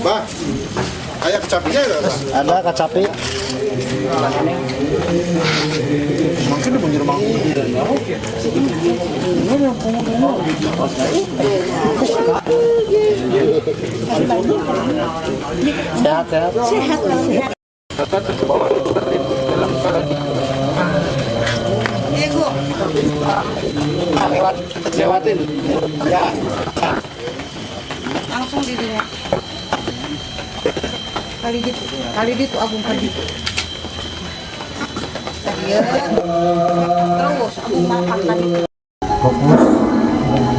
Bah, kayak kecapinya ya, Mas? Ada kecapi. Mungkin di pinggir mangkuk. Sehat, sehat. Sehat. Lewatin. Ya. Langsung di dunia. Kali itu abung kali itu. Saya terus aku makan tadi.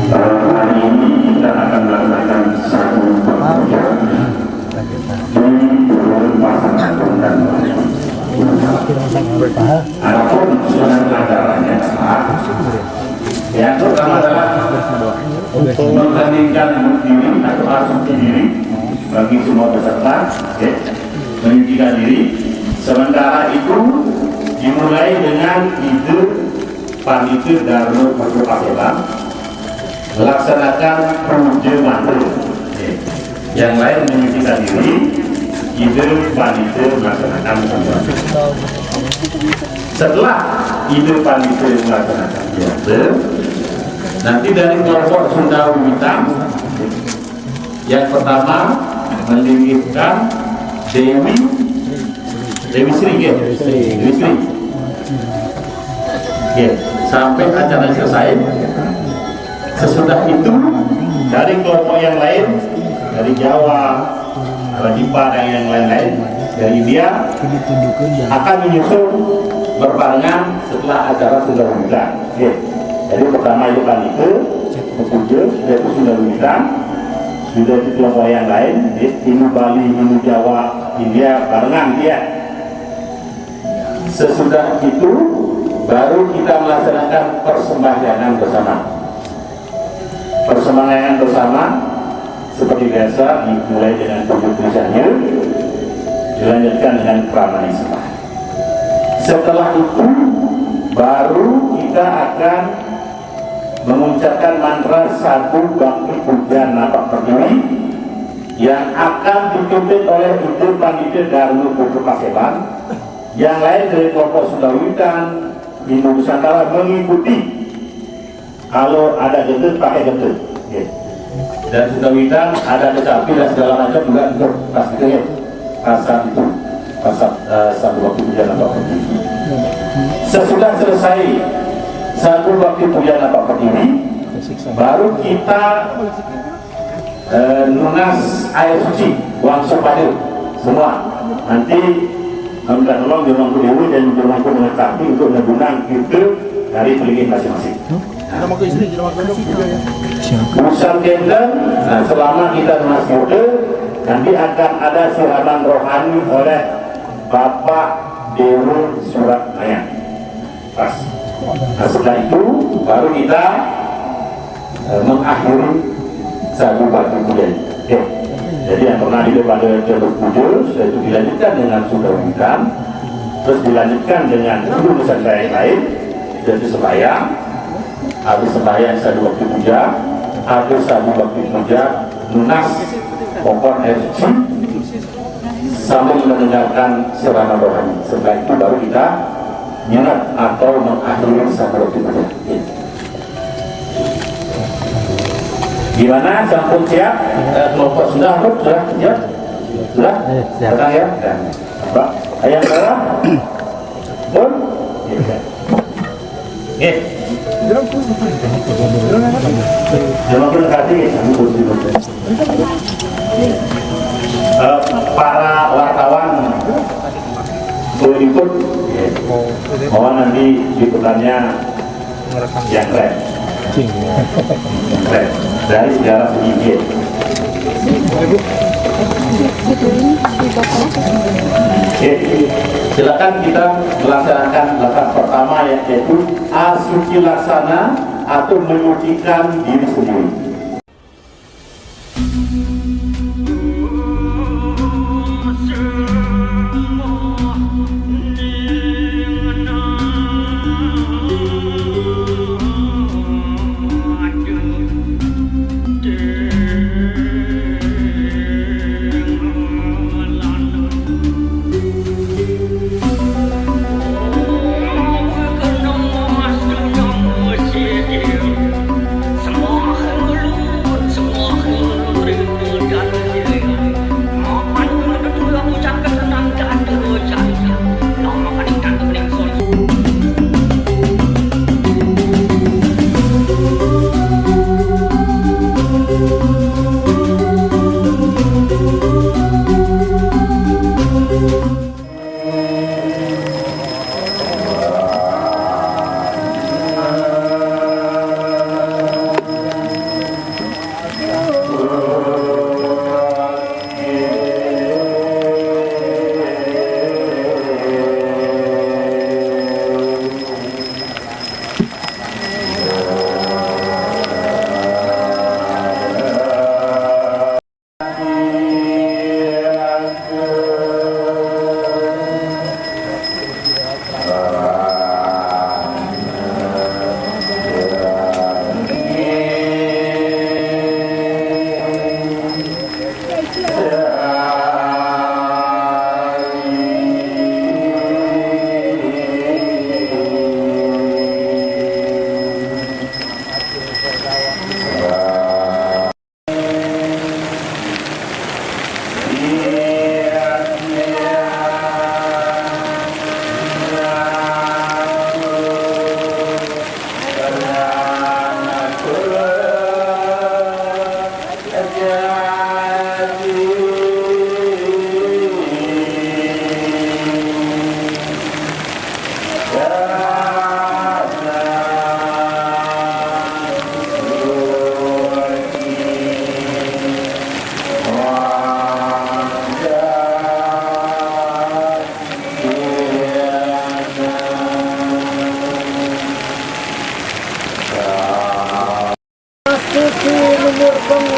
Hari ini kita akan melakukan satu pekerjaan di pasangan dan adapun susunan acaranya yang pertama adalah membandingkan diri atau asumsi diri bagi semua peserta, menunjukkan diri. Sementara itu dimulai dengan ide panitia Darul Paseban melaksanakan puja mantra. Yang lain menyuntikkan diri, ide panitia melaksanakan puja. Setelah ide panitia melaksanakan puja, nanti dari kelompok Sunda Wiwitan yang pertama meninggikan Dewi Sri. Sampai acara selesai. Sesudah itu dari kelompok yang lain, dari Jawa, Rajipa dan yang lain-lain dari India akan menyusul berbarengan setelah acara sudah dimulai. Jadi pertama itu kan itu Puja, sudah itu sudah dimulai, sudah itu kelompok yang lain, Timur Bali, Hindu Jawa, India barengan dia. Sesudah itu baru kita melaksanakan persembahyangan bersama. Persembahyangan bersama seperti biasa dimulai dengan tulisannya, dilanjutkan dengan pramana sembah. Setelah itu baru kita akan mengucapkan mantra satu bakti puja napak pertiwi yang akan dipimpin oleh Ibu Panitia Darul Paseban. Yang lain dari kelompok Sunda Wiwitan, Indo Nusantara mengikuti. Kalau ada gentut pakai gentut, dan Sunda Wiwitan ada tetapi dan segala macam juga ikut pastinya pasal itu satu waktu puja napak pertiwi. Sesudah selesai satu waktu puja napak pertiwi, baru kita lunas air suci, uang supaya semua nanti minta tolong di ruang dewi dan di ruang dengan kaki untuk menggunakan itu dari peligin masing-masing. Pusat gender, selama kita lunas mode, nanti akan ada siraman rohani oleh Bapak Dewi Surat Maya. Pas. Nah, setelah itu baru kita mengakhiri satu batu puja. Jadi yang pernah hidup pada jalur puja, itu dilanjutkan dengan Sunda Wiwitan, terus dilanjutkan dengan Hindu Nusantara yang lain, dan sembahyang, habis sembahyang satu waktu puja, Agus Sabu Bakti Puja lunas pokok SC sambil mendengarkan serana rohani. Setelah itu baru kita nyerat atau mengakhiri Sabu Bakti Puja. Gimana? Sampun siap? Kelompok sudah siap? Sudah? Tenang ya? Pak, ayah merah? Pun? Terima kasih. Para wartawan boleh ikut, mohon nanti liputannya yang keren dari sejarah sedikit. Silakan kita melaksanakan langkah pertama yaitu asuci laksana atau menyucikan diri sendiri.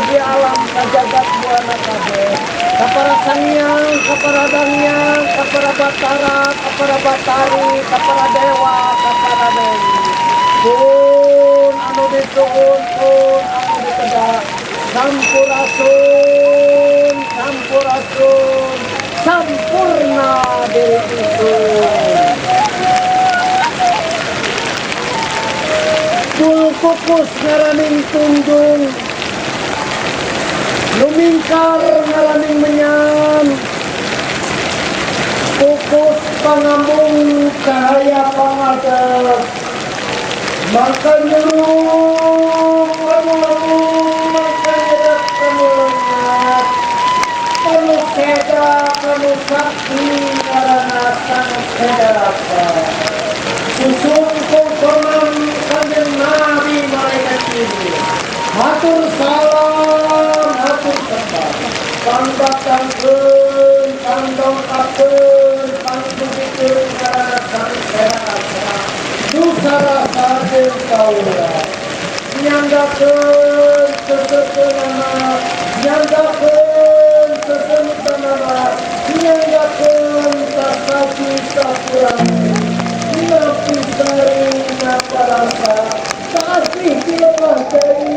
Di alam kajagat buana kabeh kapara sangyang kapara dangyang kapara batara kapara batari kapara dewa kapara dewi pun anu dituhun pun anu dikedah sampurasun sampurna diri isun pul kukus ngaraming tunjung lumingkar ngalaming menyan kukus pangambung cahaya pangadap maka nyerung kamu kayak kamu lengat kamu seda kamu sakti karena sangat sedarapa susun kongkonan kanjeng Nabi malaikat ini matur salam hatur sembah pangbatangkeun pangdongkakeun pangsugikeun karana sang sedarapa dusarasa deui kaula nyanggakeun seseunana nyanggakeun seseunana nyanggakeun sasaji sakurang napi sari naparasa kasih dilebah dari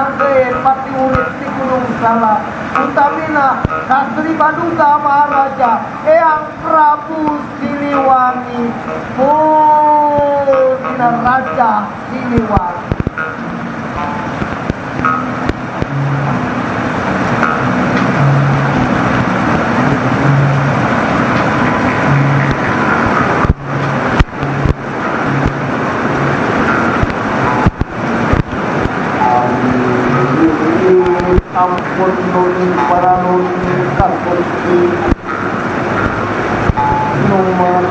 nangke pati urip di Gunung Salak utamina Kastri Paduka Maharaja Eyang Prabu Siliwangi Dina Raja Siliwangi. Ampun nuni para nuni kaputi nomor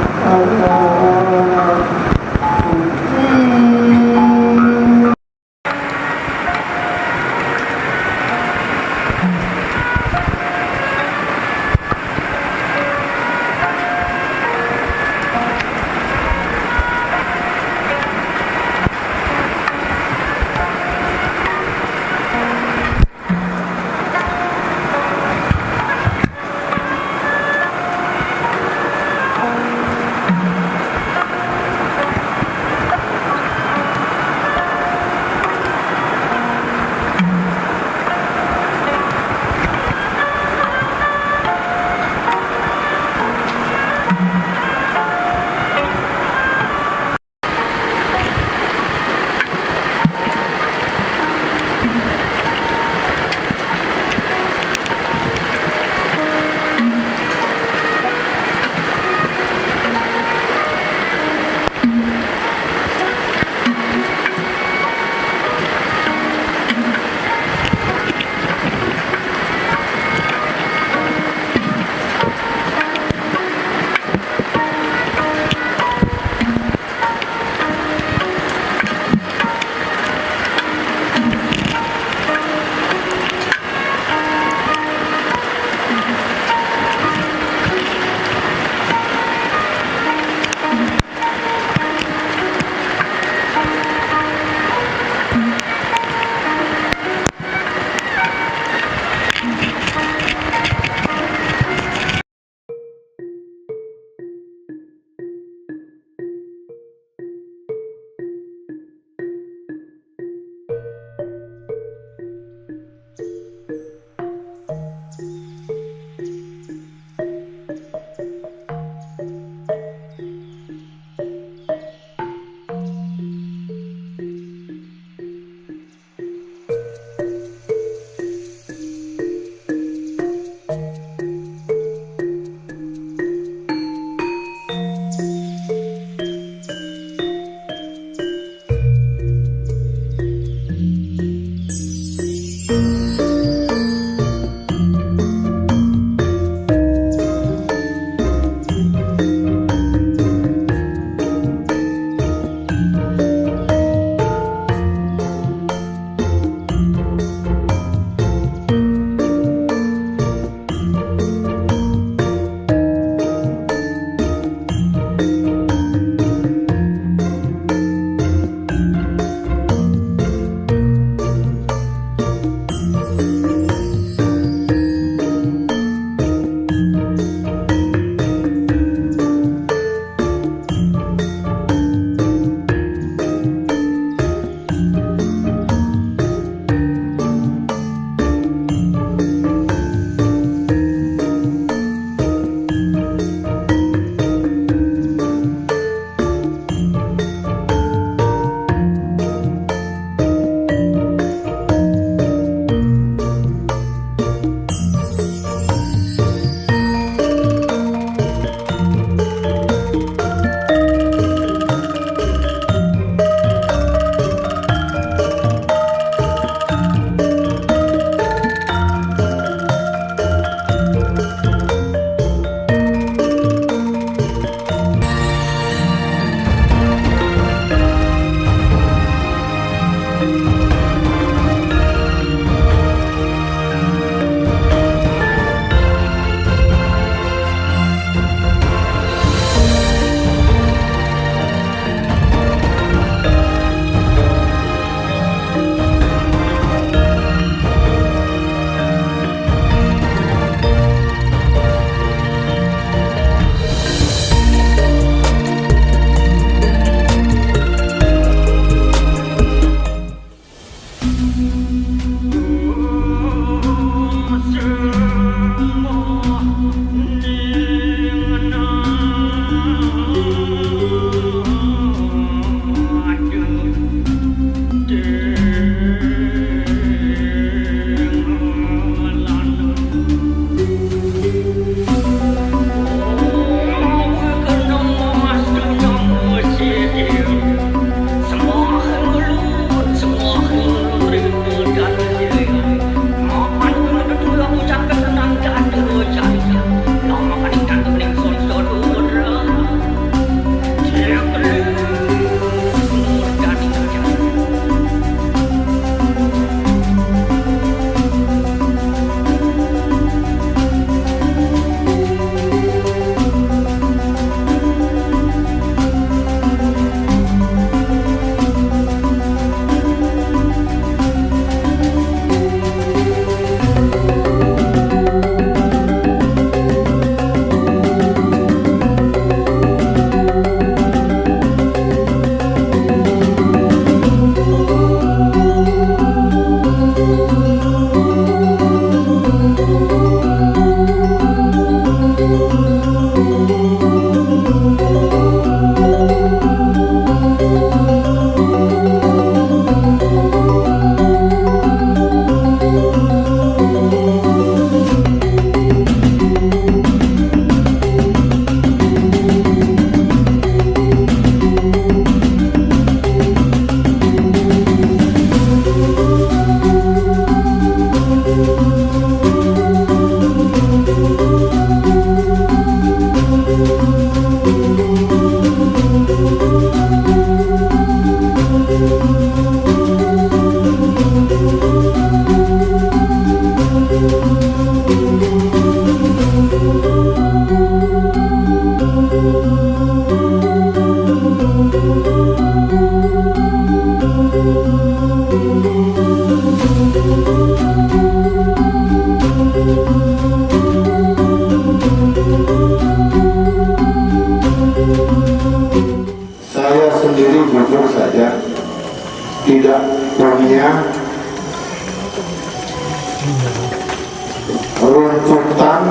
runtutan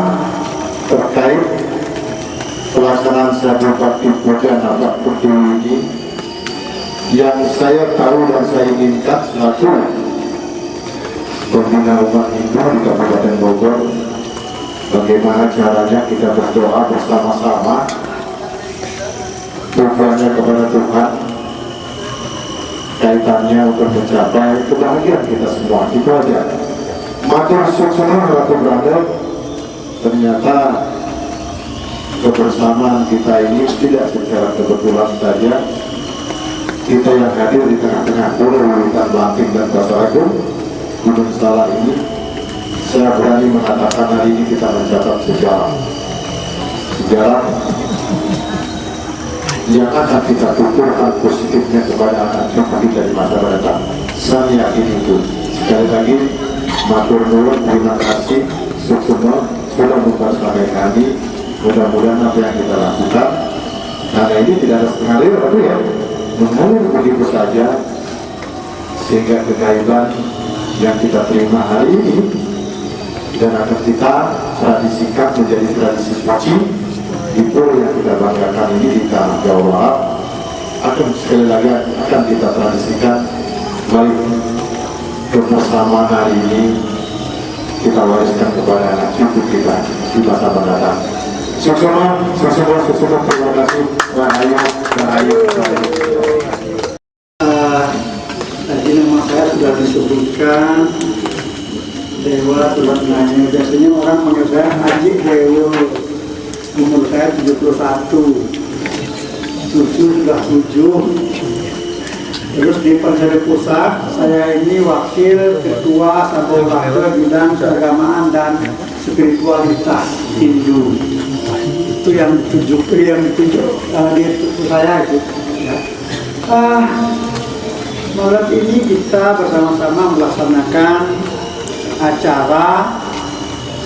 terkait pelaksanaan Sadu Bakti Puja Napak Pertiwi ini yang saya tahu dan saya inginkan selaku pembina umat Hindu di Kabupaten Bogor, bagaimana caranya kita berdoa bersama-sama tujuannya kepada Tuhan, kaitannya untuk mencapai kebahagiaan kita semua. Itu aja. Matur suksuna Ratu Brother, ternyata kebersamaan kita ini tidak secara kebetulan saja. Kita yang hadir di tengah-tengah pulau Wiwitan Blanting dan Basaragung Gunung Salak ini, saya berani mengatakan hari ini kita mencatat sejarah yang akan kita tuturkan positifnya kepada anak cucu kita di masa mendatang. Saya yakin itu. Sekali lagi, matur nuwun, terima kasih, sukses sudah mempersamai kami. Mudah-mudahan apa yang kita lakukan, karena ini tidak ada setengah lewat, tapi ya mengalir begitu saja, sehingga kegaiban yang kita terima hari ini dan akan kita tradisikan menjadi tradisi suci di pulau yang kita banggakan ini di tanah Jawa Barat, akan sekali lagi akan kita tradisikan. Baik, kebersamaan hari ini kita wariskan kepada anak cucu kita di masa mendatang. Sukses, terima kasih. Rahayu. Tadi nama saya sudah disebutkan, Dewa Tuhan Nanya. Biasanya orang manggil saya Haji Dewa. Umur saya 71, cucu sudah 7. Terus di Persada Pusat, saya ini wakil ketua Sabowrahma bidang keagamaan dan spiritualitas Hindu. Itu yang ditunjuk di saya itu. Ya. Malam ini kita bersama-sama melaksanakan acara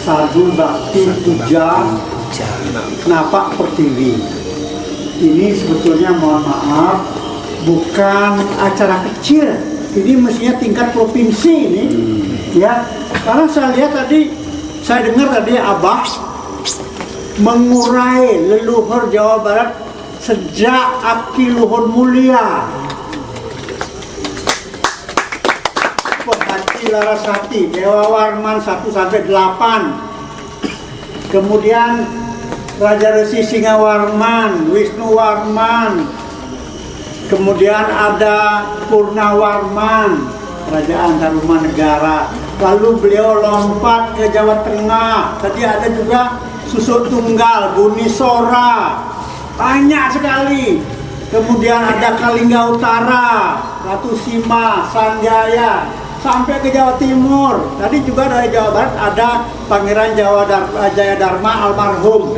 Sadu Bakti Puja Napak Pertiwi. Ini sebetulnya mohon maaf, bukan acara kecil. Ini mestinya tingkat provinsi ini, ya. Karena saya lihat tadi, saya dengar tadi Abah mengurai leluhur Jawa Barat sejak Abdi Luhur Mulia, Haji Larasati, Dewa Warman 1 sampai 8. Kemudian Raja Resi Singawarman, Wisnu Warman, kemudian ada Purnawarman, Kerajaan Tarumanegara. Lalu beliau lompat ke Jawa Tengah. Tadi ada juga Susuk Tunggal, Bunisora, banyak sekali. Kemudian ada Kalingga Utara, Ratu Sima, Sanjaya, sampai ke Jawa Timur. Tadi juga dari Jawa Barat ada Pangeran Jaya Dharma almarhum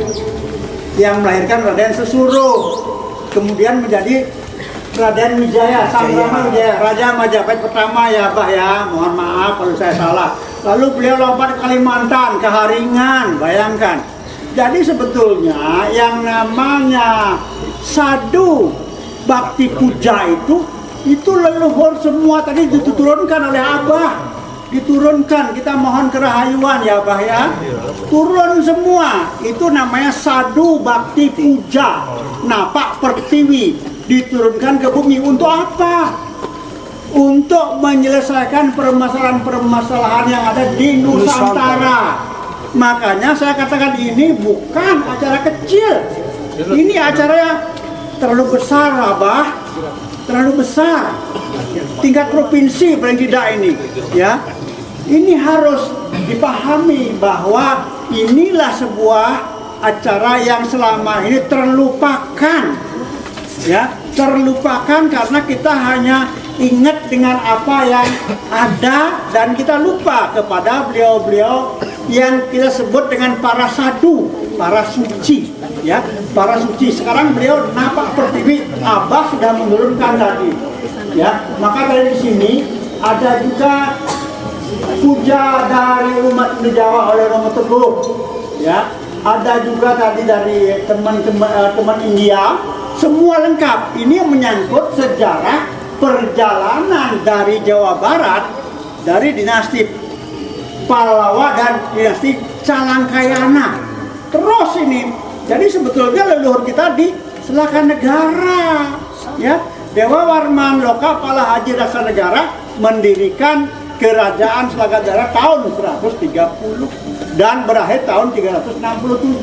yang melahirkan Raden Sesuruh, kemudian menjadi Raden Wijaya, Sang Rama Wijaya, Raja Majapahit pertama ya Bah ya, mohon maaf kalau saya salah. Lalu beliau lompat ke Kalimantan, ke Haringan, bayangkan. Jadi sebetulnya yang namanya Sadu Bakti Puja itu leluhur semua tadi diturunkan oleh Abah, diturunkan. Kita mohon kerahayuan ya Abah ya, turun semua. Itu namanya Sadu Bakti Puja Napak Pertiwi, diturunkan ke bumi. Untuk apa? Untuk menyelesaikan permasalahan-permasalahan yang ada di Nusantara. Makanya saya katakan ini bukan acara kecil, ini acara yang terlalu besar Abah, terlalu besar, tingkat provinsi paling tidak ini, ya. Ini harus dipahami bahwa inilah sebuah acara yang selama ini terlupakan, ya, terlupakan karena kita hanya ingat dengan apa yang ada dan kita lupa kepada beliau-beliau yang kita sebut dengan para sadu, para suci, ya, para suci. Sekarang beliau Napak Pertiwi, Abah sudah menurunkan tadi, ya. Maka dari sini ada juga puja dari umat Jawa oleh Romo Teguh, ya. Ada juga tadi dari teman-teman India, semua lengkap. Ini yang menyangkut sejarah perjalanan dari Jawa Barat, dari dinasti Pallawa dan dinasti Calangkayana. Terus ini, jadi sebetulnya leluhur kita di Selakanegara, ya. Dewa Warman Loka Pala Haji Dasanegara mendirikan kerajaan Selakanegara tahun 130 dan berakhir tahun 367.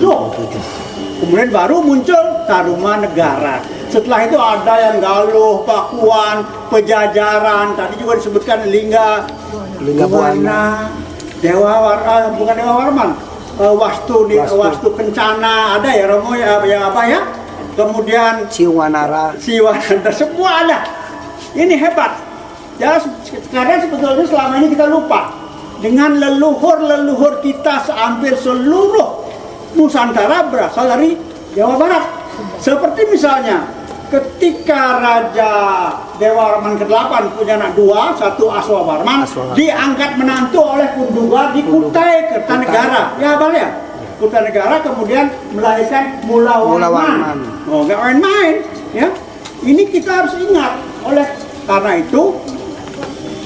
Kemudian baru muncul Tarumanegara. Setelah itu ada yang Galuh, Pakuan, Pejajaran, tadi juga disebutkan Lingga Buana, bukan Dewa Warman, Wastu Kencana, ada ya Romo ya apa ya? Kemudian Siwanara, semua ada. Ini hebat. Ya, karena sebetulnya selama ini kita lupa dengan leluhur kita hampir seluruh Nusantara berasal dari Jawa Barat. Seperti misalnya ketika Raja Dewa Warman ke-8 punya anak dua, satu Aswawarman, diangkat menantu oleh Kunduga di Kutai Kertanegara. Ya, Bal ya? Kertanegara kemudian melahirkan Mula Warman. Oh, nggak main-main, ya. Ini kita harus ingat. Oleh karena itu,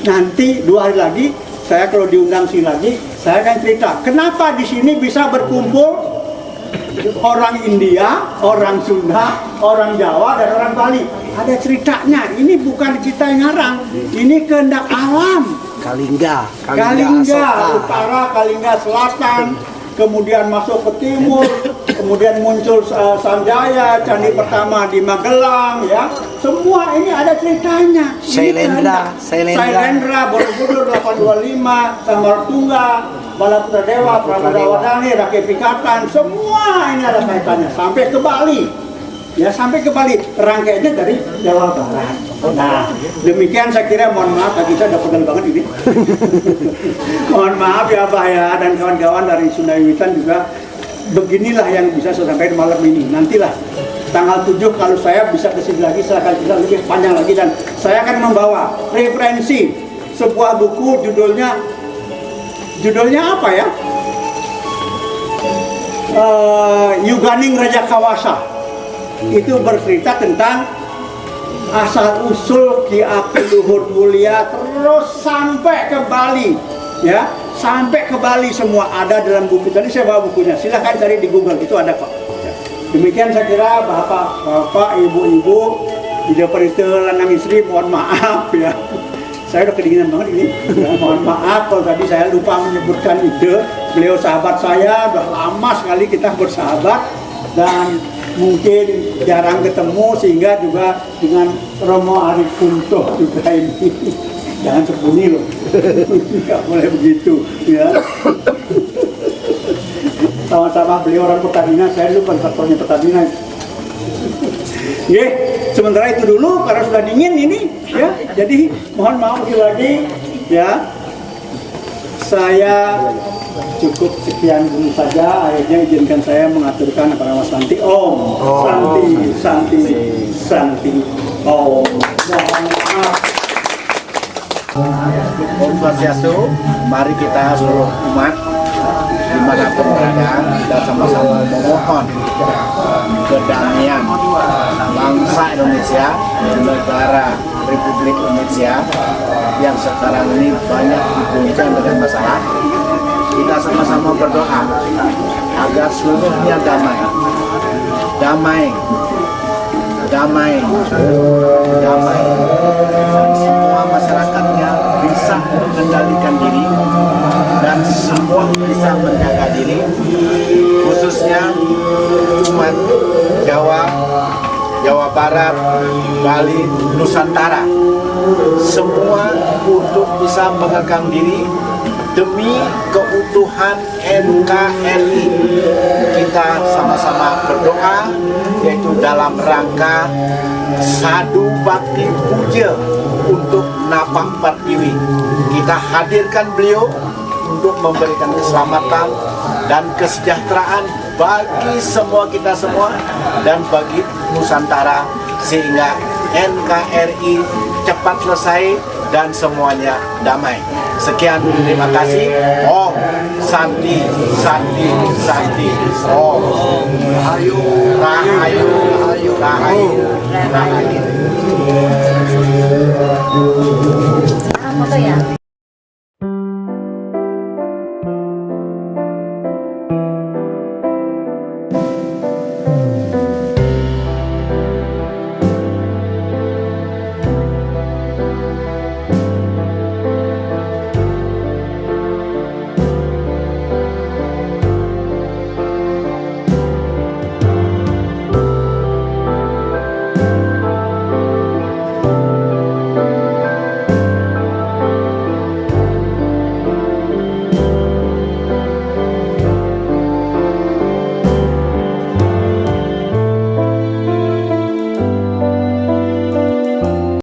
nanti 2 hari lagi saya kalau diundang sini lagi, saya akan cerita kenapa di sini bisa berkumpul orang India, orang Sunda, orang Jawa, dan orang Bali. Ada ceritanya. Ini bukan kita yang ngarang. Ini kehendak alam. Kalingga Utara, Kalingga Selatan, kemudian masuk ke timur, kemudian muncul Sanjaya, Candi pertama di Magelang, ya. Semua ini ada ceritanya. Sailendra, Borobudur 825, Samartungga, Balaputra Dewa, Pramodawardhani, Rakyat Pikatan, semua ini ada kaitannya sampai ke Bali. Ya, sampai ke Bali, rangkaiannya dari Jawa Barat. Nah, demikian saya kira, mohon maaf, bagi saya udah pegel banget ini. Mohon maaf ya Abah ya, dan kawan-kawan dari Sunda Wiwitan juga. Beginilah yang bisa saya sampaikan malam ini. Nantilah tanggal 7 kalau saya bisa kesini lagi, saya akan bisa lebih panjang lagi, dan saya akan membawa referensi sebuah buku judulnya apa ya? Yuganing Raja Kawasa. Itu bercerita tentang asal usul Ki Api Luhur Mulia terus sampai ke Bali, ya, sampai ke Bali semua ada dalam buku. Tadi saya bawa bukunya, silahkan cari di Google, itu ada kok. Demikian saya kira bapak, ibu-ibu, Ida Perita Lanang Istri, mohon maaf ya. Saya udah kedinginan banget ini. Ya, mohon maaf kalau tadi saya lupa menyebutkan ide. Beliau sahabat saya, udah lama sekali kita bersahabat dan mungkin jarang ketemu, sehingga juga dengan Romo Ari Kunto juga ini. Jangan sembunyi loh. Nggak boleh begitu ya. Sama-sama beliau orang Pertamina, saya dulu kontraktornya Pertamina. Sementara itu dulu karena sudah dingin ini ya. Jadi mohon maaf lagi ya. Saya cukup sekian dulu saja. Akhirnya izinkan saya mengaturkan kepada Mas Santi. Santi. Mohon maaf. Om Swastiastu, mari kita seluruh umat dimanapun berada, kita sama-sama memohon kedamaian bangsa Indonesia dan negara Republik Indonesia yang sekarang ini banyak diguncang dengan masalah. Kita sama-sama berdoa agar seluruhnya damai, dan semua masyarakatnya bisa mengendalikan diri dan semua bisa menjaga diri, khususnya umat Jawa Barat, Bali, Nusantara, semua untuk bisa mengekang diri demi keutuhan NKRI. Kita sama-sama berdoa, yaitu dalam rangka Sadu Bakti Puja untuk Napang Pertiwi. Kita hadirkan beliau untuk memberikan keselamatan dan kesejahteraan bagi semua kita semua dan bagi Nusantara, sehingga NKRI cepat selesai dan semuanya damai. Sekian, terima kasih. Om Santi. Om Rahayu. Ah, foto ya?